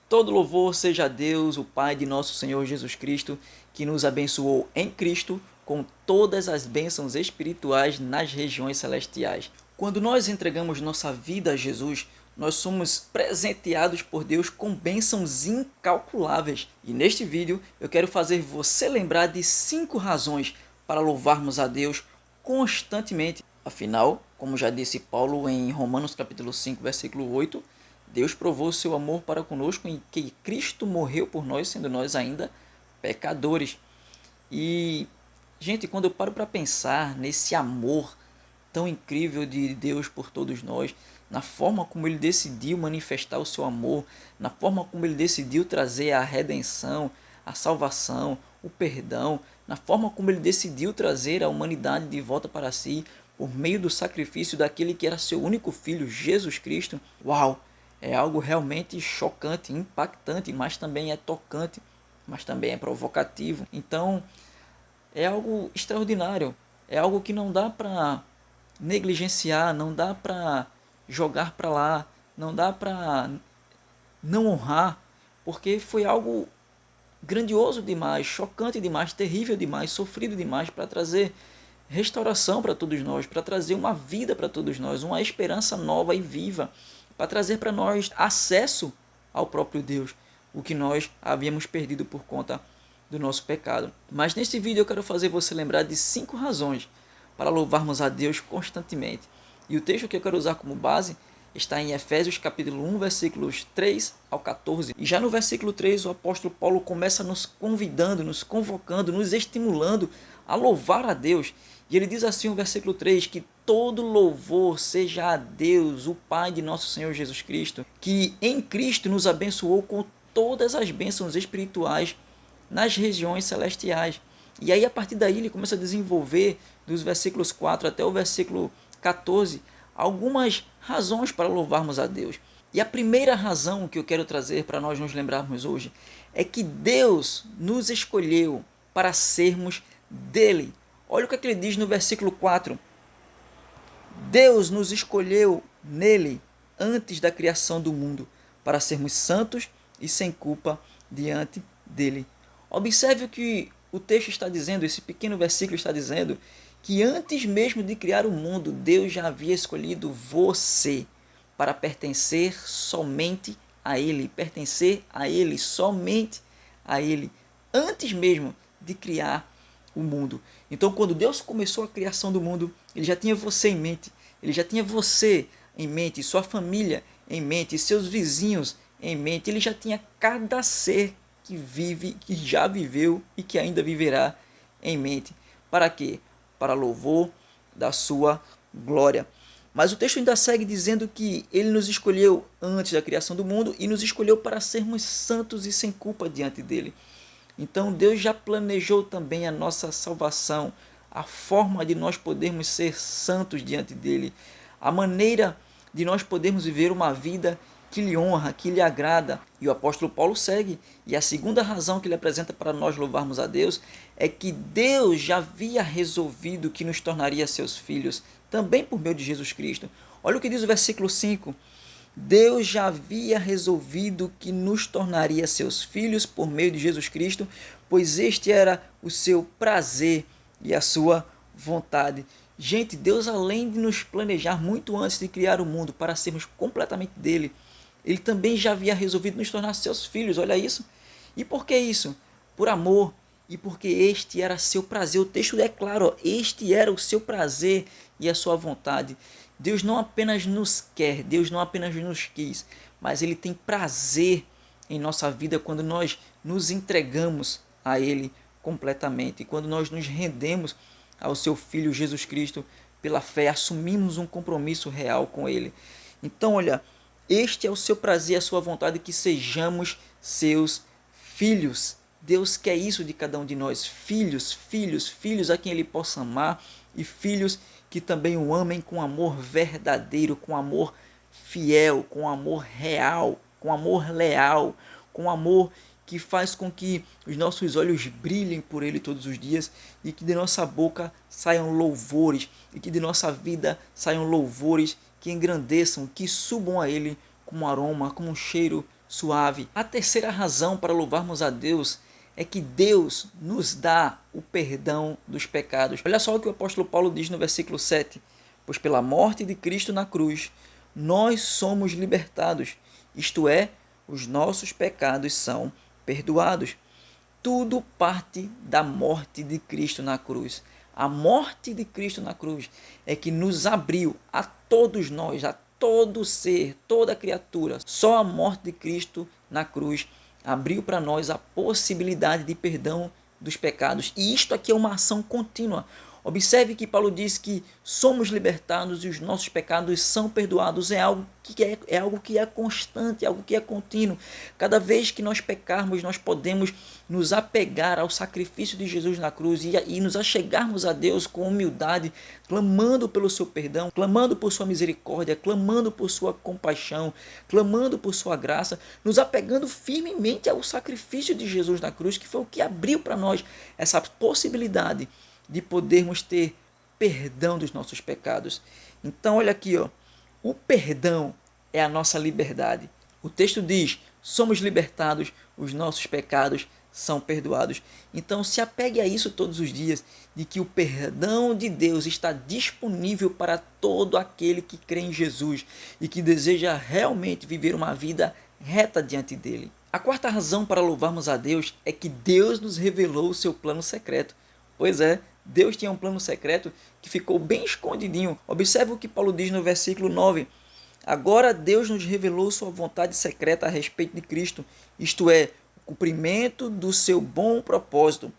Todo louvor seja a Deus, o Pai de nosso Senhor Jesus Cristo, que nos abençoou em Cristo com todas as bênçãos espirituais nas regiões celestiais. Quando nós entregamos nossa vida a Jesus, nós somos presenteados por Deus com bênçãos incalculáveis. E neste vídeo eu quero fazer você lembrar de 5 razões para louvarmos a Deus constantemente. Afinal, como já disse Paulo em Romanos capítulo 5, versículo 8, Deus provou seu amor para conosco em que Cristo morreu por nós, sendo nós ainda pecadores. E, gente, quando eu paro para pensar nesse amor tão incrível de Deus por todos nós, na forma como Ele decidiu manifestar o seu amor, na forma como Ele decidiu trazer a redenção, a salvação, o perdão, na forma como Ele decidiu trazer a humanidade de volta para si, por meio do sacrifício daquele que era seu único filho, Jesus Cristo. Uau! É algo realmente chocante, impactante, mas também é tocante, mas também é provocativo. Então, é algo extraordinário, é algo que não dá para negligenciar, não dá para jogar para lá, não dá para não honrar, porque foi algo grandioso demais, chocante demais, terrível demais, sofrido demais para trazer restauração para todos nós, para trazer uma vida para todos nós, uma esperança nova e viva, para trazer para nós acesso ao próprio Deus, o que nós havíamos perdido por conta do nosso pecado. Mas nesse vídeo eu quero fazer você lembrar de 5 razões para louvarmos a Deus constantemente. E o texto que eu quero usar como base está em Efésios capítulo 1, versículos 3 ao 14. E já no versículo 3 o apóstolo Paulo começa nos convidando, nos convocando, nos estimulando a louvar a Deus. E ele diz assim no versículo 3, que todo louvor seja a Deus, o Pai de nosso Senhor Jesus Cristo, que em Cristo nos abençoou com todas as bênçãos espirituais nas regiões celestiais. E aí a partir daí ele começa a desenvolver, dos versículos 4 até o versículo 14, algumas razões para louvarmos a Deus. E a primeira razão que eu quero trazer para nós nos lembrarmos hoje é que Deus nos escolheu para sermos dele. Olha o que ele diz no versículo 4. Deus nos escolheu nele antes da criação do mundo para sermos santos e sem culpa diante dele. Observe o que o texto está dizendo, esse pequeno versículo está dizendo, que antes mesmo de criar o mundo, Deus já havia escolhido você para pertencer somente a Ele, pertencer a Ele, somente a Ele, antes mesmo de criar o mundo. Então, quando Deus começou a criação do mundo, Ele já tinha você em mente, Ele já tinha você em mente, sua família em mente, seus vizinhos em mente, Ele já tinha cada ser que vive, que já viveu e que ainda viverá em mente. Para quê? Para louvor da sua glória. Mas o texto ainda segue dizendo que ele nos escolheu antes da criação do mundo e nos escolheu para sermos santos e sem culpa diante dele. Então Deus já planejou também a nossa salvação, a forma de nós podermos ser santos diante dele, a maneira de nós podermos viver uma vida que lhe honra, que lhe agrada. E o apóstolo Paulo segue, e a segunda razão que ele apresenta para nós louvarmos a Deus é que Deus já havia resolvido que nos tornaria seus filhos, também por meio de Jesus Cristo. Olha o que diz o versículo 5. Deus já havia resolvido que nos tornaria seus filhos por meio de Jesus Cristo, pois este era o seu prazer e a sua vontade. Gente, Deus, além de nos planejar muito antes de criar o mundo para sermos completamente dele, ele também já havia resolvido nos tornar seus filhos, olha isso. E por que isso? Por amor, e porque este era seu prazer. O texto é claro, este era o seu prazer e a sua vontade. Deus não apenas nos quer, Deus não apenas nos quis, mas Ele tem prazer em nossa vida quando nós nos entregamos a Ele completamente, quando nós nos rendemos ao seu Filho Jesus Cristo pela fé, assumimos um compromisso real com Ele. Então, olha, este é o seu prazer, a sua vontade, que sejamos seus filhos. Deus quer isso de cada um de nós, filhos, filhos, filhos a quem Ele possa amar e filhos que também o amem com amor verdadeiro, com amor fiel, com amor real, com amor leal, com amor que faz com que os nossos olhos brilhem por Ele todos os dias e que de nossa boca saiam louvores e que de nossa vida saiam louvores que engrandeçam, que subam a Ele como um aroma, como um cheiro suave. A terceira razão para louvarmos a Deus é que Deus nos dá o perdão dos pecados. Olha só o que o apóstolo Paulo diz no versículo 7. Pois pela morte de Cristo na cruz, nós somos libertados, isto é, os nossos pecados são perdoados. Tudo parte da morte de Cristo na cruz. A morte de Cristo na cruz é que nos abriu a todos nós, a todo ser, toda criatura. Só a morte de Cristo na cruz abriu para nós a possibilidade de perdão dos pecados. E isto aqui é uma ação contínua. Observe que Paulo diz que somos libertados e os nossos pecados são perdoados. É algo que é constante, é algo que é contínuo. Cada vez que nós pecarmos, nós podemos nos apegar ao sacrifício de Jesus na cruz e nos achegarmos a Deus com humildade, clamando pelo seu perdão, clamando por sua misericórdia, clamando por sua compaixão, clamando por sua graça, nos apegando firmemente ao sacrifício de Jesus na cruz, que foi o que abriu para nós essa possibilidade de podermos ter perdão dos nossos pecados. Então olha aqui, o perdão é a nossa liberdade. O texto diz, somos libertados, os nossos pecados são perdoados. Então se apegue a isso todos os dias, de que o perdão de Deus está disponível para todo aquele que crê em Jesus e que deseja realmente viver uma vida reta diante dele. A quarta razão para louvarmos a Deus é que Deus nos revelou o seu plano secreto. Pois é, Deus tinha um plano secreto que ficou bem escondidinho. Observe o que Paulo diz no versículo 9. Agora Deus nos revelou sua vontade secreta a respeito de Cristo, isto é, o cumprimento do seu bom propósito.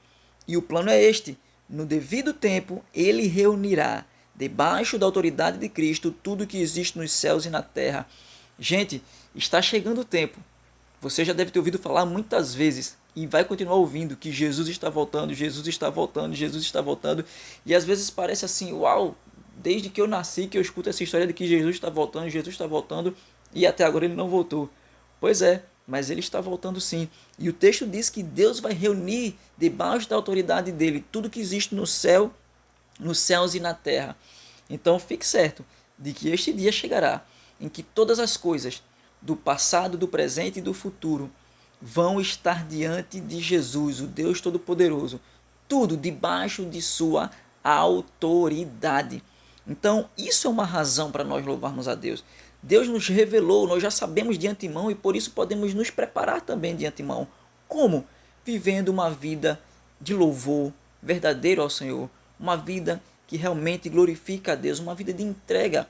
E o plano é este: no devido tempo, ele reunirá, debaixo da autoridade de Cristo, tudo que existe nos céus e na terra. Gente, está chegando o tempo. Você já deve ter ouvido falar muitas vezes e vai continuar ouvindo que Jesus está voltando, Jesus está voltando, Jesus está voltando. E às vezes parece assim, uau, desde que eu nasci que eu escuto essa história de que Jesus está voltando e até agora ele não voltou. Pois é, mas ele está voltando sim. E o texto diz que Deus vai reunir debaixo da autoridade dele tudo que existe no céu, nos céus e na terra. Então fique certo de que este dia chegará em que todas as coisas do passado, do presente e do futuro vão estar diante de Jesus, o Deus Todo-Poderoso, tudo debaixo de sua autoridade. Então, isso é uma razão para nós louvarmos a Deus. Deus nos revelou, nós já sabemos de antemão e por isso podemos nos preparar também de antemão. Como? Vivendo uma vida de louvor verdadeiro ao Senhor, uma vida que realmente glorifica a Deus, uma vida de entrega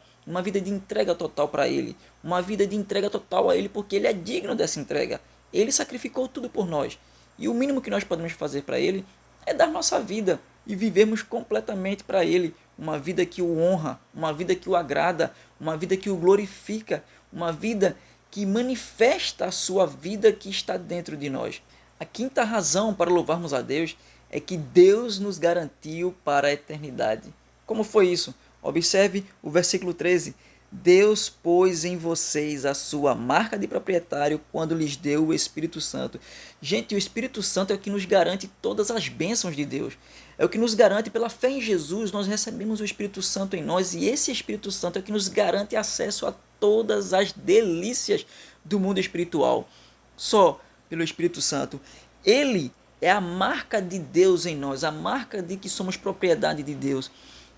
total para Ele, uma vida de entrega total a Ele, porque Ele é digno dessa entrega. Ele sacrificou tudo por nós. E o mínimo que nós podemos fazer para Ele é dar nossa vida e vivermos completamente para Ele. Uma vida que o honra, uma vida que o agrada, uma vida que o glorifica, uma vida que manifesta a sua vida que está dentro de nós. A quinta razão para louvarmos a Deus é que Deus nos garantiu para a eternidade. Como foi isso? Observe o versículo 13. Deus pôs em vocês a sua marca de proprietário quando lhes deu o Espírito Santo. Gente, o Espírito Santo é o que nos garante todas as bênçãos de Deus. É o que nos garante, pela fé em Jesus, nós recebemos o Espírito Santo em nós e esse Espírito Santo é o que nos garante acesso a todas as delícias do mundo espiritual. Só pelo Espírito Santo. Ele é a marca de Deus em nós, a marca de que somos propriedade de Deus.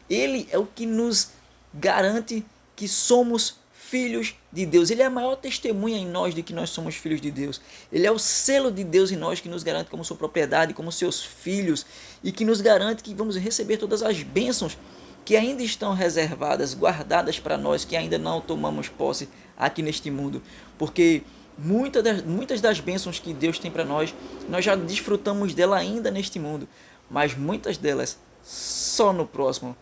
Ele é o que nos garante que somos filhos de Deus. Ele é a maior testemunha em nós de que nós somos filhos de Deus. Ele é o selo de Deus em nós que nos garante como sua propriedade, como seus filhos, e que nos garante que vamos receber todas as bênçãos que ainda estão reservadas, guardadas para nós, que ainda não tomamos posse aqui neste mundo. Porque muitas das bênçãos que Deus tem para nós já desfrutamos dela ainda neste mundo, mas muitas delas só no próximo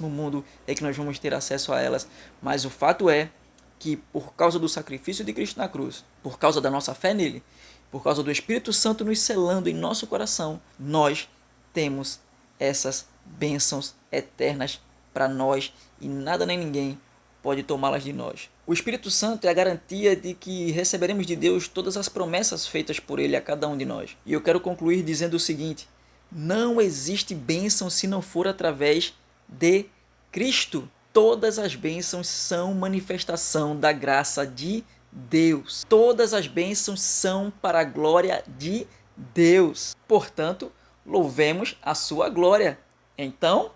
mundo é que nós vamos ter acesso a elas. Mas o fato é que por causa do sacrifício de Cristo na cruz, por causa da nossa fé nele, por causa do Espírito Santo nos selando em nosso coração, nós temos essas bênçãos eternas para nós e nada nem ninguém pode tomá-las de nós. O Espírito Santo é a garantia de que receberemos de Deus todas as promessas feitas por ele a cada um de nós. E eu quero concluir dizendo o seguinte: não existe bênção se não for através de Cristo. Todas as bênçãos são manifestação da graça de Deus. Todas as bênçãos são para a glória de Deus. Portanto, louvemos a sua glória. Então,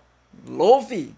louve!